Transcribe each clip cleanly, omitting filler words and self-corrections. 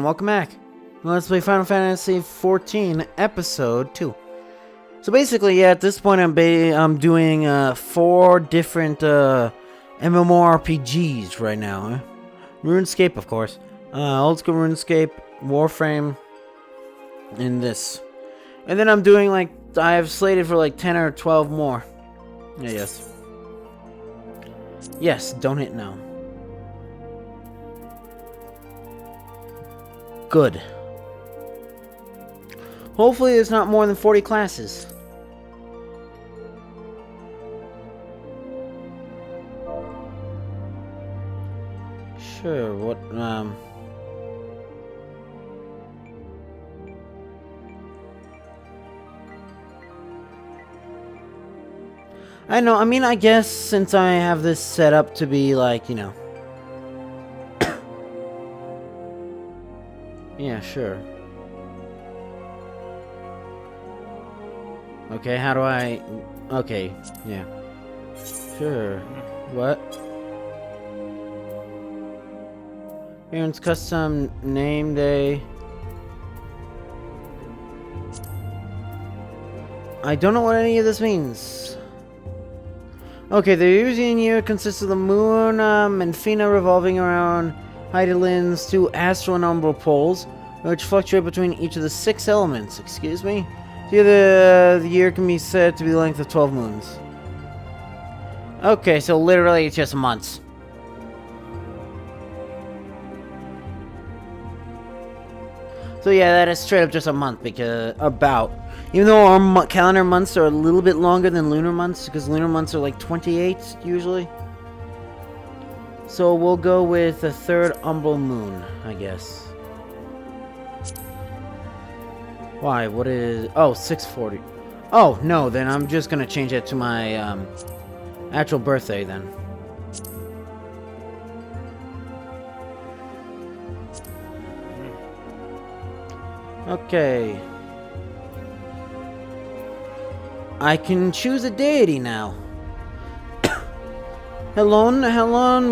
welcome back. Let's play Final Fantasy XIV Episode 2. So basically, yeah, at this point I'm doing 4 different MMORPGs right now. RuneScape, of course. Old School RuneScape, Warframe, and this. And then I'm doing I have slated for 10 or 12 more. Yeah, yes. Yes, don't hit no. Good. Hopefully there's not more than 40 classes. Sure, what, I know, I mean, I guess since I have this set up to be yeah, sure. Okay, how do I... Okay, yeah. Sure. What? Parents custom name day. I don't know what any of this means. Okay, the using year consists of the moon and Fina revolving around Heidelin's 2 astral and umbral poles, which fluctuate between each of the 6 elements. Excuse me? The year can be said to be the length of 12 moons. Okay, so literally it's just months. So yeah, that is straight up just a month, because even though our calendar months are a little bit longer than lunar months, because lunar months are 28 usually. So we'll go with the 3rd umbral moon, I guess. Why? What is... Oh, 640. Oh, no, then I'm just gonna change it to my actual birthday then. Okay. I can choose a deity now. Helon,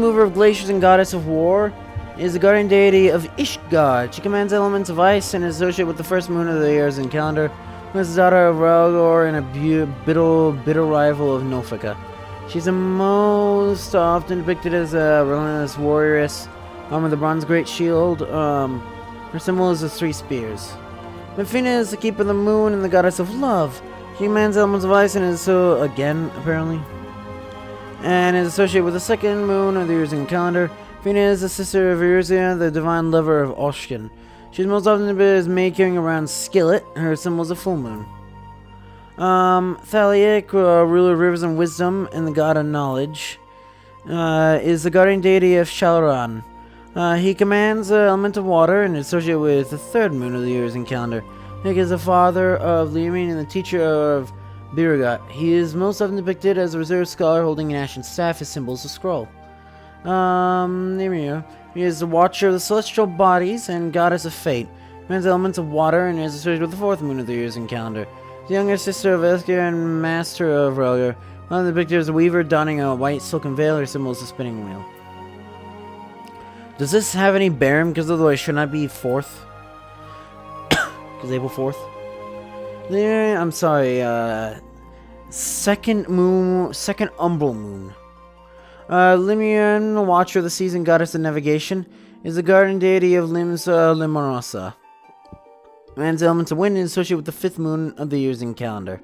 mover of glaciers and goddess of war, is the guardian deity of Ishgard. She commands elements of ice and is associated with the first moon of the years in calendar, who is the daughter of Ralgor and a bitter rival of Nofika. She's the most often depicted as a relentless warrioress, armed with a bronze great shield. Her symbol is the 3 spears. Mefina is the keeper of the moon and the goddess of love. She commands elements of ice and is so, again, apparently, and is associated with the 2nd moon of the years in calendar. Fina is the sister of Irzia, the divine lover of Oshkin. She's most often depicted as May carrying around Skillet. Her symbol is a full moon. Thaliak, ruler of rivers and wisdom and the god of knowledge, is the guardian deity of Shalaran. He commands the element of water and is associated with the 3rd moon of the years in calendar. Nick is the father of Liamin and the teacher of Biragat. He is most often depicted as a reserved scholar holding an ashen staff. His symbol is a scroll. He is the watcher of the celestial bodies and goddess of fate. He commands elements of water and is associated with the 4th moon of the years in calendar. The younger sister of Eskir and master of Relgar. One of the depicted as a weaver donning a white silken veil. Her symbol is a spinning wheel. Does this have any bearing? Because otherwise should not be 4th. Because April 4th. Yeah, I'm sorry. 2nd umbral moon. Limian, the watcher of the seas and goddess of navigation, is the guardian deity of Limorosa. Man's elements of wind is associated with the 5th moon of the years in calendar.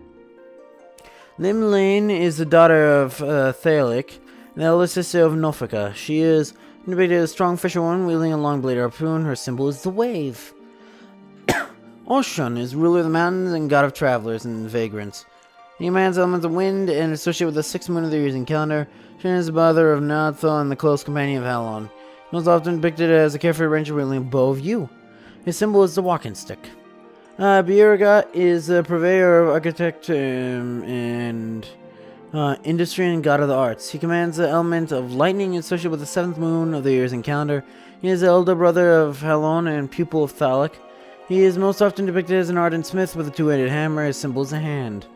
Limlane is the daughter of Thaliak, and the elder sister of Nofika. She is depicted as a strong fisherwoman wielding a long blade harpoon. Her symbol is the wave. Oshun is ruler of the mountains and god of travelers and vagrants. He commands elements of wind and is associated with the 6th moon of the years in calendar. She is the mother of Nathal and the close companion of Halon. Most often depicted as a carefree ranger wielding a bow of yew. His symbol is the walking stick. Biragat is the purveyor of architecture and industry and god of the arts. He commands the element of lightning associated with the 7th moon of the years in calendar. He is the elder brother of Halon and pupil of Thaliak. He is most often depicted as an ardent smith with a 2-handed hammer. His symbol is a hand.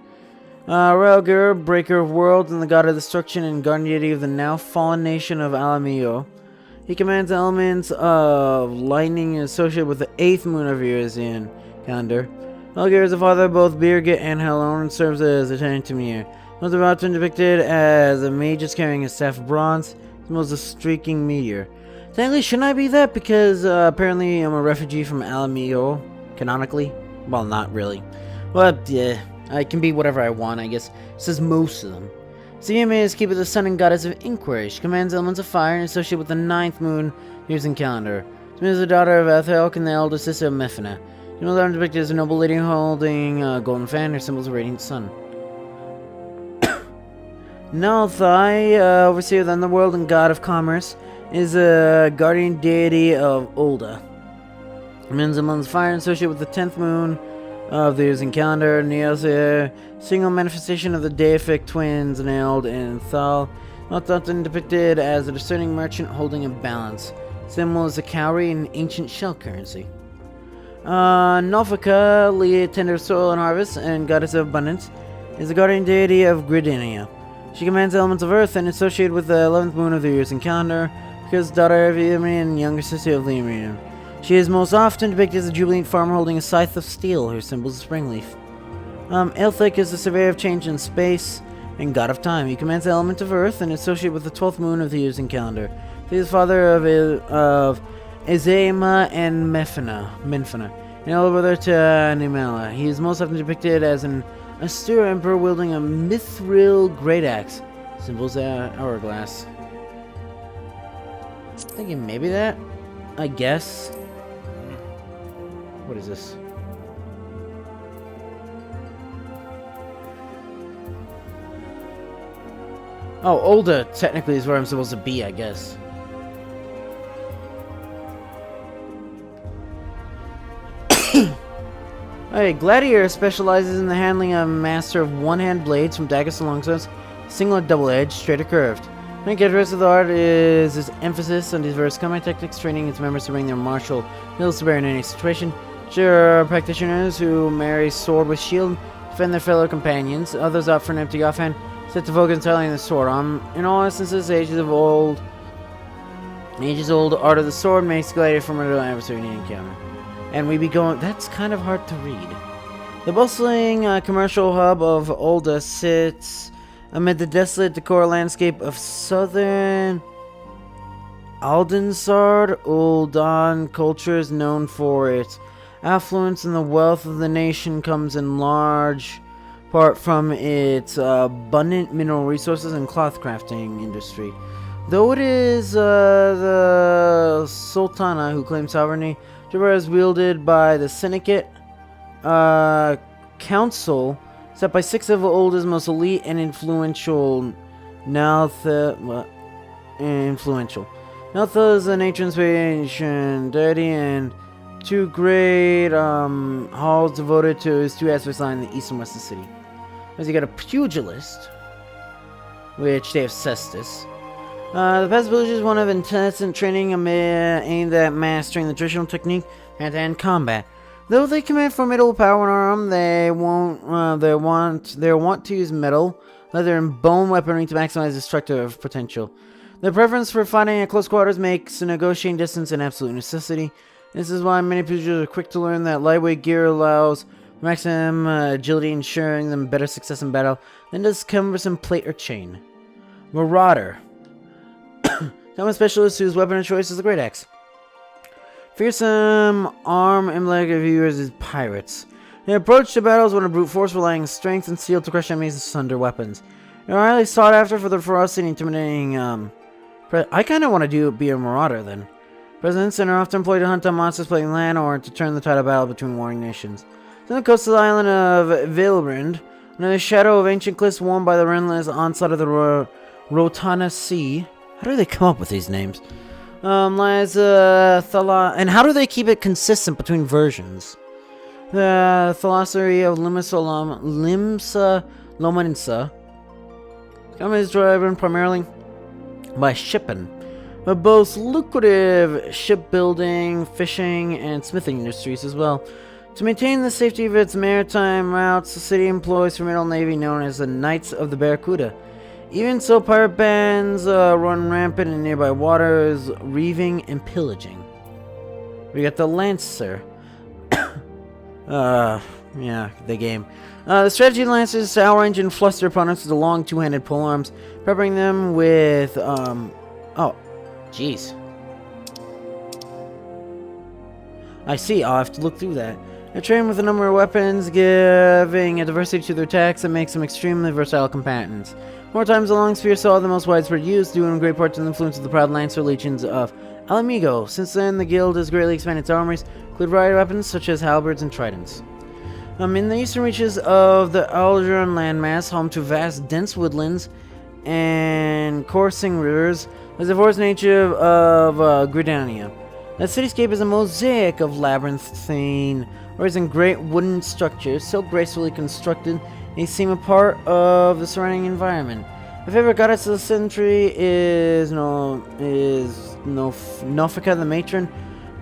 Relgar, breaker of worlds and the god of destruction and guardian deity of the now fallen nation of Alamio. He commands elements of lightning associated with the 8th moon of Eurasian calendar. Helgir is the father of both Birgit and Helon and serves as attendant to Mir. Most are often depicted as a magus carrying a staff of bronze, symbols a streaking meteor. Technically, shouldn't I be that? Because apparently I'm a refugee from Alamio, canonically. Well, not really. But yeah, I can be whatever I want, I guess. It says most of them. Siame is keeper of the sun and goddess of inquiry. She commands elements of fire and is associated with the 9th moon using calendar. She is the daughter of Ethelk and the elder sister of Mephina. She was often depicted as a noble lady holding a golden fan. Her symbols a radiant sun. Nalthai, overseer of the underworld and god of commerce, is a guardian deity of Ulda. Commands elements of fire and associated with the 10th moon of the using calendar. Neos, a single manifestation of the deific twins Nailed and Thal, not often depicted as a discerning merchant holding a balance. Symbol is a cowrie in ancient shell currency. Nofika, Leah, tender of soil and harvest, and goddess of abundance, is the guardian deity of Gridinia. She commands elements of earth and is associated with the 11th moon of the using calendar, because daughter of Ymrian and younger sister of Lemurian. She is most often depicted as a jubilant farmer holding a scythe of steel. Her symbol is a springleaf. Elthik is the surveyor of change in space and god of time. He commands the element of earth and is associated with the 12th moon of the using calendar. He is father of Izema and Minfina, and elder brother to Nimela. He is most often depicted as an austere emperor wielding a mithril great axe. Symbols hourglass. Thinking maybe that? I guess. What is this? Oh, Ulda technically is where I'm supposed to be, I guess. Alright, Gladiator specializes in the handling of master of one-hand blades from daggers to longswords, single or double-edged, straight or curved. Main characteristic of the art is its emphasis on diverse combat techniques, training its members to bring their martial skills to bear in any situation. There are practitioners who marry sword with shield, defend their fellow companions. Others opt for an empty offhand, set to focus entirely on the sword. In all instances, ages-old art of the sword makes Gladiator formidable adversary in any encounter. And we be going. That's kind of hard to read. The bustling commercial hub of Ulda sits amid the desolate decor landscape of southern Aldensard. Uldan culture is known for its affluence, and the wealth of the nation comes in large part from its abundant mineral resources and cloth crafting industry. Though it is the Sultana who claims sovereignty, Jabbar is wielded by the Syndicate Council, set by 6 of Ulda's most elite and influential. Naltha is an ancient inspiration deity, and 2 great halls devoted to his 2 aspects lie in the east and west of the city. As you got a pugilist, which they have Cestus. The past village is one of intensive training aimed at mastering the traditional technique hand-to-hand combat. Though they command formidable power and arm, they want to use metal, leather, and bone weaponry to maximize destructive potential. Their preference for fighting at close quarters makes negotiating distance an absolute necessity. This is why many pugilists are quick to learn that lightweight gear allows maximum agility, ensuring them better success in battle than does cumbersome plate or chain. Marauder. Common specialist whose weapon of choice is the great axe. Fearsome arm emblematic of viewers is pirates. They approach the battles with a brute force relying on strength and steel to crush enemies and sunder weapons. They are highly sought after for their ferocity and intimidating. I kind of want to be a marauder then. Presidents are often employed to hunt down monsters playing land or to turn the tide of battle between warring nations. On the coast of the island of Vilbrind, under the shadow of ancient cliffs warmed by the relentless onslaught of the Rotana Sea. How do they come up with these names? Lies Thala, and how do they keep it consistent between versions? The philosophy of Limsa Lomaninsa. The company is driven primarily by shipping, but boasts lucrative shipbuilding, fishing, and smithing industries as well. To maintain the safety of its maritime routes, the city employs formidable navy known as the Knights of the Barracuda. Even so, pirate bands run rampant in nearby waters, reaving and pillaging. We got the Lancer. Yeah, the game. The strategy Lancers is to outrange and fluster opponents with the long two-handed polearms, peppering them with, oh, jeez. I see, I'll have to look through that. They're trained with a number of weapons, giving a diversity to their attacks that makes them extremely versatile combatants. More times, the long spear saw the most widespread use, due in great part to the influence of the proud Lancer legions of Alamigo. Since then, the guild has greatly expanded its armories, include a variety of weapons such as halberds and tridents. In the eastern reaches of the Algeron landmass, home to vast, dense woodlands and coursing rivers, is the forest nature of Gridania. The cityscape is a mosaic of labyrinthine, rising great wooden structures, so gracefully constructed they seem a part of the surrounding environment. My favorite goddess of the century is Nofika the matron,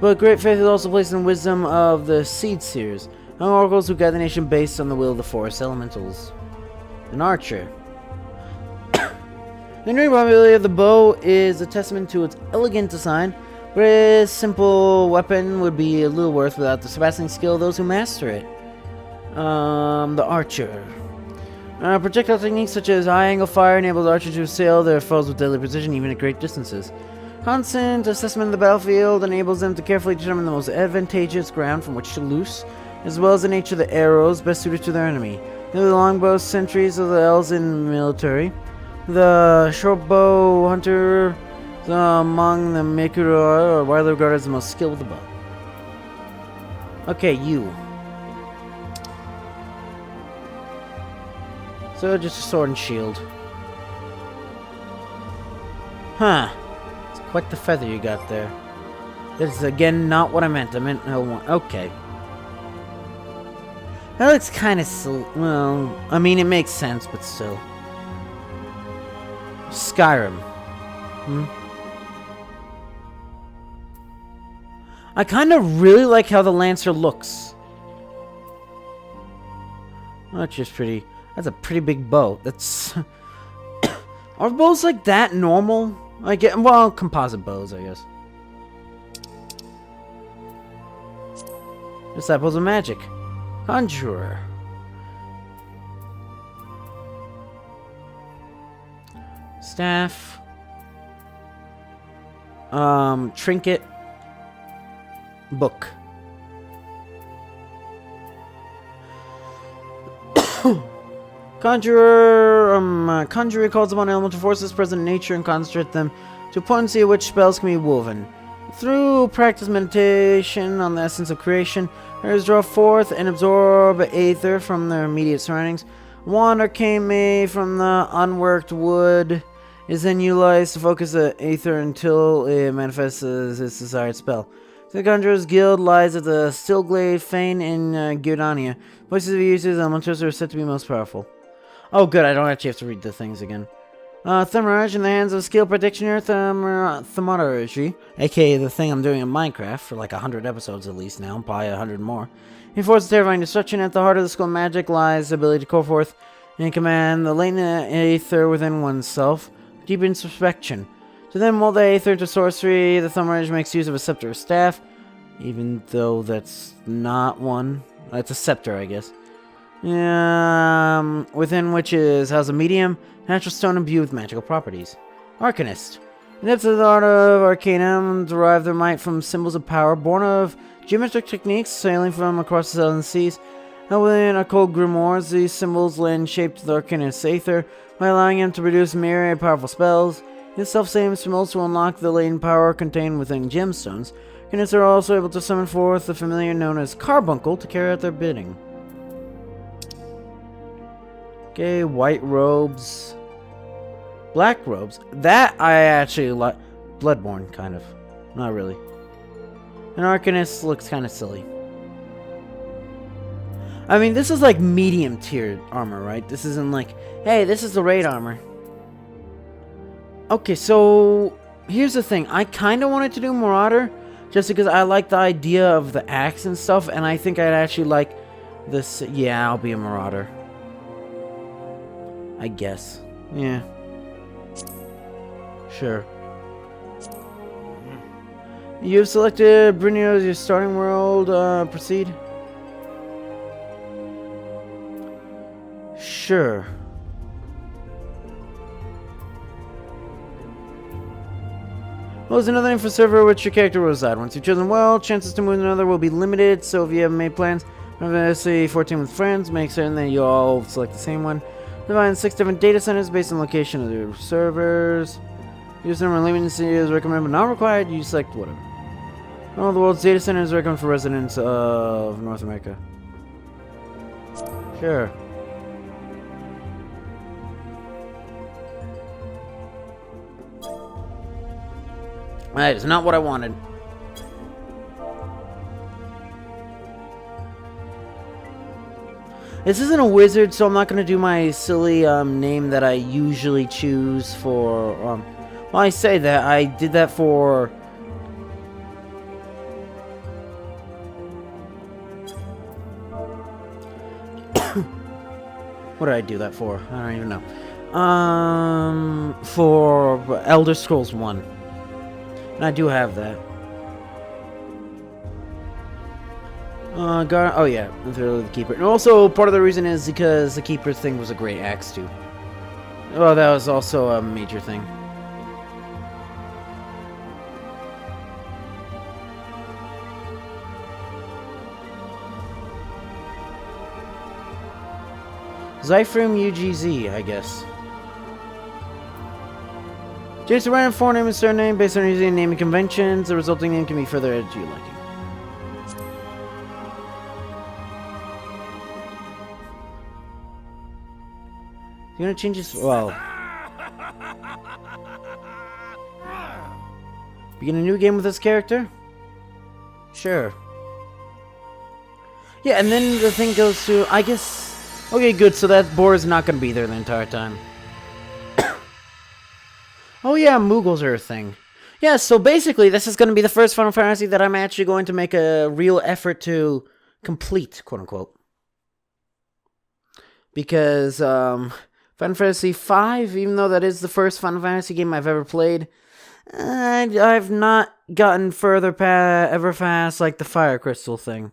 but great faith is also placed in wisdom of the seed seers, young oracles who guide the nation based on the will of the forest elementals. An archer. The enduring probability of the bow is a testament to its elegant design, but a simple weapon would be a little worth without the surpassing skill of those who master it. The archer. Projectile techniques such as high-angle fire enables archers to assail their foes with deadly precision even at great distances. Constant assessment of the battlefield enables them to carefully determine the most advantageous ground from which to loose, as well as the nature of the arrows best suited to their enemy. They're the longbow sentries of the elves in military. The shortbow hunter among the Mikuro are widely regarded as the most skilled with the bow. Okay, you. So just a sword and shield. Huh. It's quite the feather you got there. This is again not what I meant. I meant L1. Okay. That looks kind of well, I mean it makes sense, but still. Skyrim. I kind of really like how the Lancer looks. That's just pretty. That's a pretty big bow. That's... Are bows like that normal? I get, well, composite bows, I guess. Disciples of Magic. Conjurer. Staff. Trinket. Book. Conjurer calls upon elemental forces present in nature and concentrate them to a potency at which spells can be woven. Through practice meditation on the essence of creation, players draw forth and absorb aether from their immediate surroundings. Wand arcane made from the unworked wood is then utilized to focus the aether until it manifests as its desired spell. The Conjurer's Guild lies at the Stillglade Fane in Gridania. Places of uses elementals are said to be most powerful. Oh good, I don't actually have to read the things again. Themarage in the hands of a skilled practitioner, Themarage, aka the thing I'm doing in Minecraft for like 100 episodes at least now, probably 100 more. He forces terrifying destruction. At the heart of the school of magic lies the ability to call forth and command the latent aether within oneself, deep introspection. To then mold the aether to sorcery, the Themarage makes use of a scepter or staff, even though that's not one. It's a scepter, I guess. Within which is housed a medium, natural stone imbued with magical properties. Arcanist. The depths of the art of Arcanum derive their might from symbols of power, born of geometric techniques sailing from across the southern seas. Held within occult grimoires, these symbols lend shape to the Arcanist's aether by allowing him to produce myriad powerful spells. His self-same symbols to unlock the latent power contained within gemstones. Arcanists are also able to summon forth the familiar known as Carbuncle to carry out their bidding. Okay, white robes. Black robes. That I actually like. Bloodborne, kind of. Not really. An Arcanist looks kind of silly. I mean, this is like medium tier armor, right? This isn't like, hey, this is the raid armor. Okay, so here's the thing. I kind of wanted to do Marauder just because I like the idea of the axe and stuff, and I think I'd actually like this. Yeah, I'll be a Marauder. I guess. Yeah. Sure. You've selected Brunio as your starting world. Proceed. Sure. Well, there's another name for server which your character will reside. Once you've chosen well, chances to move to another will be limited, so if you have made plans, say 14 with friends, make certain that you all select the same one. Divide 6 different data centers based on location of the servers. Use number limited is recommended but not required, you select whatever. All the world's data centers recommended for residents of North America. Sure. That is not what I wanted. This isn't a wizard, so I'm not going to do my silly name that I usually choose for... well, I say that. I did that for... What did I do that for? I don't even know. For Elder Scrolls 1. And I do have that. Oh yeah, the Keeper. And also, part of the reason is because the Keeper's thing was a great axe too. Well, that was also a major thing. Zyphreium UGZ, I guess. Choose a random forename and surname based on using naming conventions. The resulting name can be further added to your liking. You're gonna change this. Well, begin a new game with this character? Sure. Yeah, and then the thing goes to, I guess. Okay, good. So that boar is not gonna be there the entire time. Oh yeah, Moogles are a thing. Yeah, so basically this is going to be the first Final Fantasy that I'm actually going to make a real effort to complete, quote-unquote. Because Final Fantasy V, even though that is the first Final Fantasy game I've ever played, I've not gotten further ever past like the Fire Crystal thing.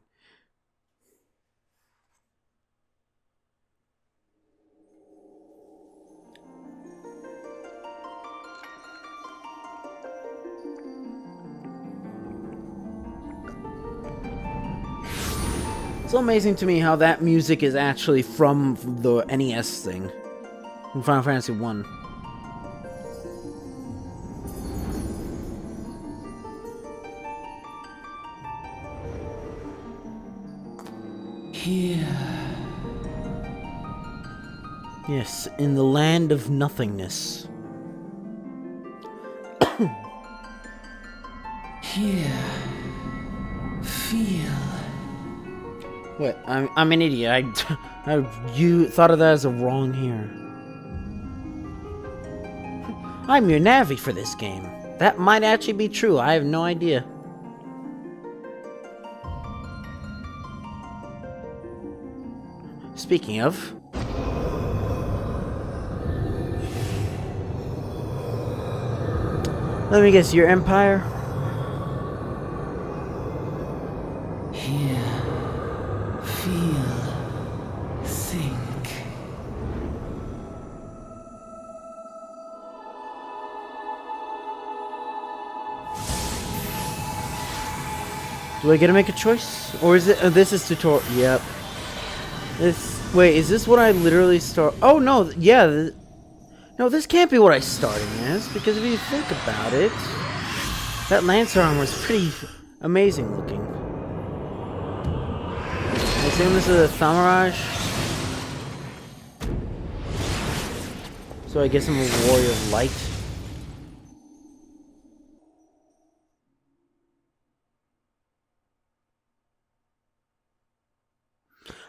It's so amazing to me how that music is actually from the NES thing. From Final Fantasy 1. Here. Yes, in the land of nothingness. Here. Feel. What? I'm an idiot. You thought of that as a wrong here. I'm your Navi for this game. That might actually be true. I have no idea. Speaking of... Let me guess, your Empire? Here. Feel. Think. Do I get to make a choice? Or is it... this is tutorial. Yep. Wait, is this what I literally start... Oh, no. Yeah. No, this can't be what I started as. Because if you think about it... That Lancer armor is pretty amazing looking. I assume this is a Thamaraj. So I guess I'm a Warrior of Light.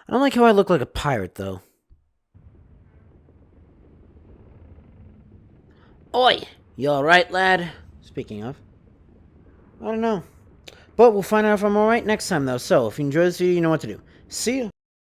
I don't like how I look like a pirate, though. Oi! You alright, lad? Speaking of. I don't know. But we'll find out if I'm alright next time, though. So, if you enjoyed this video, you know what to do. See ya!